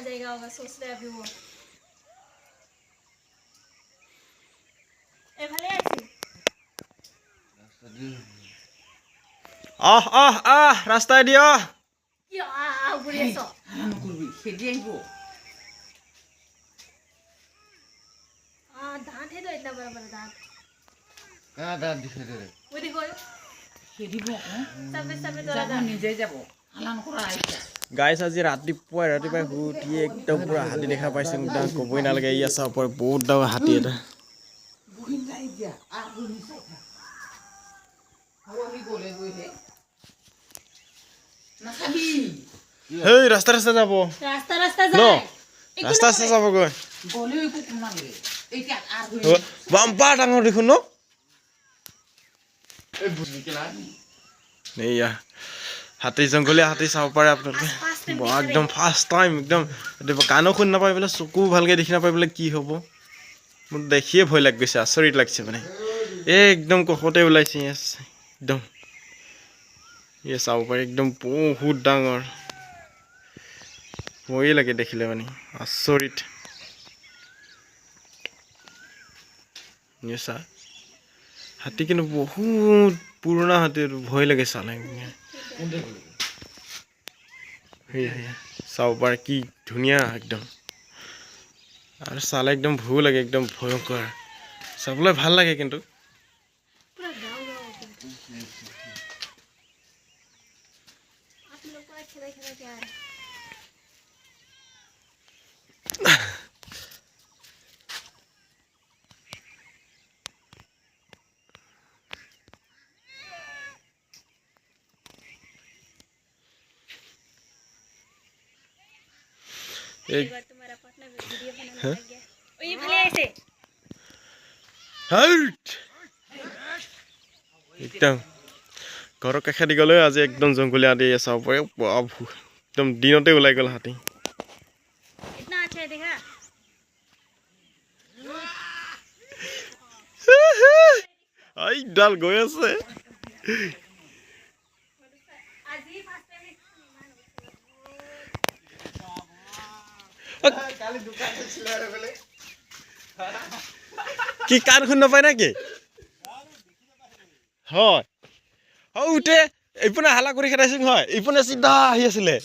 जाएगा होगा सोच रहे अभी वो ए ভালে আছি রাস্তায় দিও কি ঘুরেছ হারানো করবি সেদি আইব दांत है तो इतना बड़ा बड़ा दांत कहाँ दांत दिखाई दे रहे वो देखो সেদি বক सब যাব तो নিজে যাব হালান করা আইছা গাইছ আজি ৰাতিপুৱাই শুই উঠিয়ে একদম পুৰা হাতী দেখা পাইছোঁ একদম ক'বই নালাগে এই আছে ওপৰত বহুত ডাঙৰ হাতী এটা বুহিন যাই দিয়া আৰ বুহিন চাইছা হাওয়া গলে গইলে না খাবি হেই ৰাস্তা যাব रास्ता ন जाए ৰাস্তা যাবগৈ গলে একো কমালে এইটা আৰ বুহিন বাম্পাৰ ডাঙৰ দেখোন ন ए बुझी के ला এইয়া হাতী জংঘলীয়া হাতী চাব পাৰে আপোনালোকে একদম ফাৰ্ষ্ট টাইম একদম কাণো শুনি নাপাই পেলাই চকু ভালকৈ দেখি নাপাই পেলাই কি হ'ব মোৰ দেখিয়ে ভয় লাগি গৈছে আচৰিত লাগিছে মানে একদম কাষতে ওলাইছে একদম ইয়ে চাব পাৰি একদম বহুত ডাঙৰ ভয়ে লাগে দেখিলে মানে আচৰিত চা হাতী কিন্তু বহুত পুৰণা হাতী ভয় লাগে চালে চাব পাৰে কি ধুনীয়া একদম আৰু চালে একদম ভয়ো লাগে একদম ভয়ংকৰ চাবলৈ ভাল লাগে কিন্তু पूरा गांव आप लोग पूरा खेला खेला के आ रहे एक बार तुम्हारा पार्टनर वीडियो बनाने लग गया ओ ये भले ऐसे একদম ঘৰৰ কাষেদি গ'লে আজি একদম জংঘলীয়া হাতী চাব পাৰে একদম দিনতে ওলাই গ'ল হাতী इतना अच्छा है देखा এইডাল গৈ আছে आज ही फर्स्ट टाइम काली दुकान से चिल्ला रहे बोले কি কাণ শুনি নাপায় নেকি হয় উঠে এইপিনে হালা কৰি খেদাইছো হয় এইপিনে চিধা আহি আছিলে